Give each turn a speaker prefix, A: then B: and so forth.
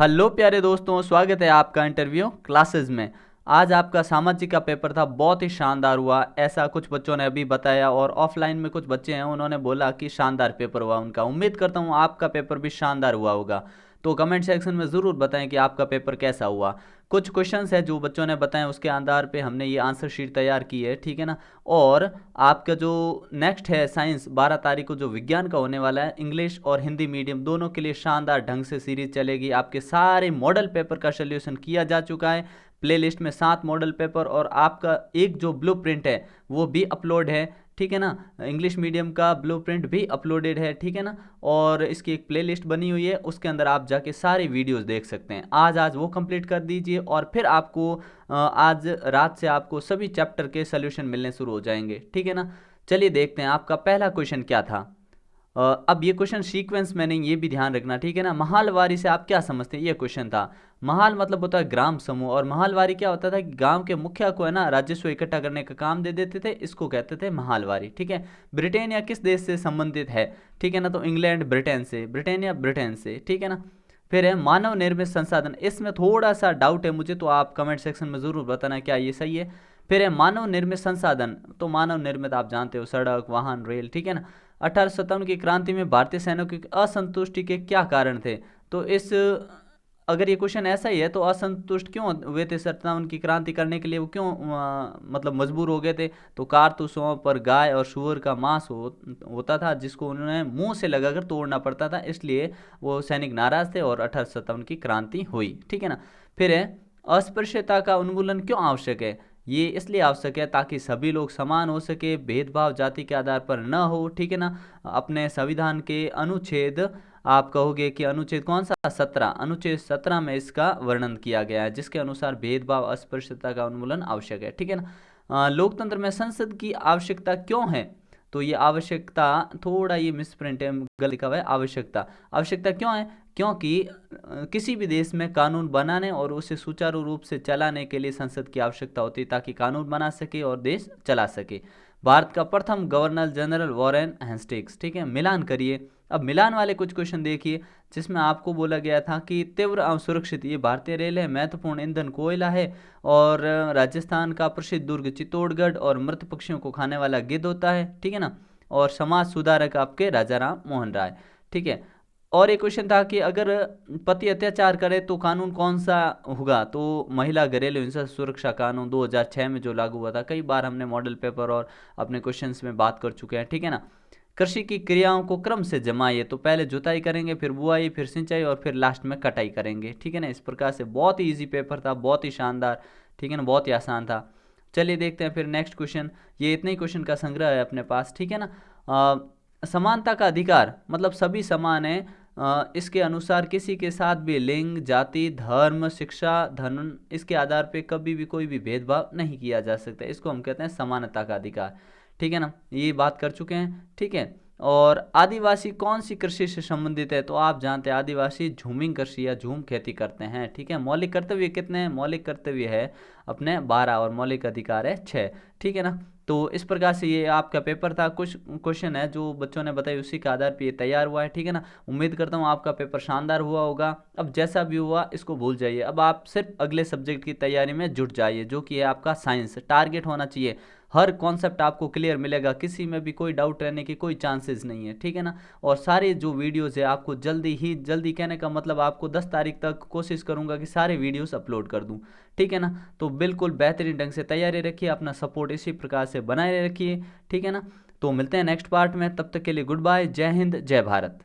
A: Hello प्यारे दोस्तों, स्वागत है आपका इंटरव्यू क्लासेस में। आज आपका सामाजिक का पेपर था, बहुत ही शानदार हुआ, ऐसा कुछ बच्चों ने अभी बताया। और ऑफलाइन में कुछ बच्चे हैं, उन्होंने बोला कि शानदार पेपर हुआ उनका। उम्मीद करता हूँ आपका पेपर भी शानदार हुआ होगा। तो कमेंट सेक्शन में ज़रूर बताएं कि आपका पेपर कैसा हुआ। कुछ क्वेश्चंस है जो बच्चों ने बताए, उसके आधार पे हमने ये आंसर शीट तैयार की है, ठीक है ना। और आपका जो नेक्स्ट है साइंस, 12 तारीख को जो विज्ञान का होने वाला है, इंग्लिश और हिंदी मीडियम दोनों के लिए शानदार ढंग से सीरीज चलेगी। आपके सारे मॉडल पेपर का सोल्यूशन किया जा चुका है। प्लेलिस्ट में 7 मॉडल पेपर और आपका एक जो ब्लूप्रिंट है वो भी अपलोड है, ठीक है ना। इंग्लिश मीडियम का ब्लूप्रिंट भी अपलोडेड है, ठीक है ना। और इसकी एक प्लेलिस्ट बनी हुई है, उसके अंदर आप जाके सारी वीडियोस देख सकते हैं। आज वो कंप्लीट कर दीजिए और फिर आपको आज रात से आपको सभी चैप्टर के सोल्यूशन मिलने शुरू हो जाएंगे, ठीक है ना। चलिए देखते हैं आपका पहला क्वेश्चन क्या था। अब ये क्वेश्चन सीक्वेंस में नहीं, ये भी ध्यान रखना, ठीक है ना। महालवारी से आप क्या समझते हैं, ये क्वेश्चन था। महाल मतलब होता है ग्राम समूह, और महालवारी क्या होता था कि गांव के मुखिया को है ना राजस्व इकट्ठा करने का काम दे देते थे, इसको कहते थे महालवारी, ठीक है। ब्रिटेनिया किस देश से संबंधित है, ठीक है ना। तो इंग्लैंड ब्रिटेन से, ब्रिटेनिया ब्रिटेन से, ठीक है ना। फिर है मानव निर्मित संसाधन, इसमें थोड़ा सा डाउट है मुझे, तो आप कमेंट सेक्शन में ज़रूर बताना क्या ये सही है। फिर है मानव निर्मित संसाधन, तो मानव निर्मित आप जानते हो सड़क, वाहन, रेल, ठीक है ना। 1857 की क्रांति में भारतीय सैनिकों की असंतुष्टि के क्या कारण थे। तो इस अगर ये क्वेश्चन ऐसा ही है तो असंतुष्ट क्यों हुए थे 57 की क्रांति करने के लिए, वो क्यों मतलब मजबूर हो गए थे। तो कारतूसों पर गाय और सूअर का मांस होता था, जिसको उन्होंने मुंह से लगाकर तोड़ना पड़ता था, इसलिए वो सैनिक नाराज थे और 1857 की क्रांति हुई, ठीक है ना। फिर है अस्पृश्यता का उन्मूलन क्यों आवश्यक है। ये इसलिए आवश्यक है ताकि सभी लोग समान हो सके, भेदभाव जाति के आधार पर न हो, ठीक है ना। अपने संविधान के अनुच्छेद, आप कहोगे कि अनुच्छेद कौन सा, 17, अनुच्छेद 17 में इसका वर्णन किया गया है, जिसके अनुसार भेदभाव अस्पृश्यता का उन्मूलन आवश्यक है, ठीक है ना। लोकतंत्र में संसद की आवश्यकता क्यों है। तो ये आवश्यकता, थोड़ा ये मिसप्रिंट है, गलत लिखा हुआ है, आवश्यकता। आवश्यकता क्यों है, क्योंकि किसी भी देश में कानून बनाने और उसे सुचारू रूप से चलाने के लिए संसद की आवश्यकता होती है, ताकि कानून बना सके और देश चला सके। भारत का प्रथम गवर्नर जनरल वॉरेन हेस्टिंग्स, ठीक है। मिलान करिए। अब मिलान वाले कुछ क्वेश्चन देखिए, जिसमें आपको बोला गया था कि तीव्र और सुरक्षित, ये भारतीय रेल है, महत्वपूर्ण ईंधन कोयला है, और राजस्थान का प्रसिद्ध दुर्ग चित्तौड़गढ़, और मृत पक्षियों को खाने वाला गिद्ध होता है, ठीक है ना। और समाज सुधारक आपके राजा राम मोहन राय, ठीक है। और एक क्वेश्चन था कि अगर पति अत्याचार करे तो कानून कौन सा होगा। तो महिला घरेलू हिंसा सुरक्षा कानून 2006 में जो लागू हुआ था, कई बार हमने मॉडल पेपर और अपने क्वेश्चंस में बात कर चुके हैं, ठीक है ना। कृषि की क्रियाओं को क्रम से जमाइए, तो पहले जुताई करेंगे, फिर बुआई, फिर सिंचाई, और फिर लास्ट में कटाई करेंगे, ठीक है ना। इस प्रकार से बहुत ही ईजी पेपर था, बहुत ही शानदार, ठीक है ना, बहुत ही आसान था। चलिए देखते हैं फिर नेक्स्ट क्वेश्चन। ये इतने ही क्वेश्चन का संग्रह है अपने पास, ठीक है ना। समानता का अधिकार मतलब सभी समान है, इसके अनुसार किसी के साथ भी लिंग, जाति, धर्म, शिक्षा, धन, इसके आधार पे कभी भी कोई भी भेदभाव नहीं किया जा सकता, इसको हम कहते हैं समानता का अधिकार, ठीक है ना। ये बात कर चुके हैं, ठीक है। और आदिवासी कौन सी कृषि से संबंधित है। तो आप जानते हैं आदिवासी झूमिंग कृषि या झूम खेती करते हैं, ठीक है। मौलिक कर्तव्य कितने हैं, मौलिक कर्तव्य है अपने 12 और मौलिक अधिकार है 6, ठीक है ना। तो इस प्रकार से ये आपका पेपर था। कुछ क्वेश्चन है जो बच्चों ने बताई, उसी के आधार पर ये तैयार हुआ है, ठीक है ना। उम्मीद करता हूँ आपका पेपर शानदार हुआ होगा। अब जैसा भी हुआ इसको भूल जाइए, अब आप सिर्फ अगले सब्जेक्ट की तैयारी में जुट जाइए, जो कि है आपका साइंस। टारगेट होना चाहिए, हर कॉन्सेप्ट आपको क्लियर मिलेगा, किसी में भी कोई डाउट रहने की कोई चांसेस नहीं है, ठीक है ना। और सारे जो वीडियोस है आपको जल्दी कहने का मतलब आपको 10 तारीख तक कोशिश करूंगा कि सारे वीडियोस अपलोड कर दूं, ठीक है ना। तो बिल्कुल बेहतरीन ढंग से तैयारी रखिए, अपना सपोर्ट इसी प्रकार से बनाए रखिए, ठीक है ना। तो मिलते हैं नेक्स्ट पार्ट में, तब तक के लिए गुड बाय, जय हिंद, जय भारत।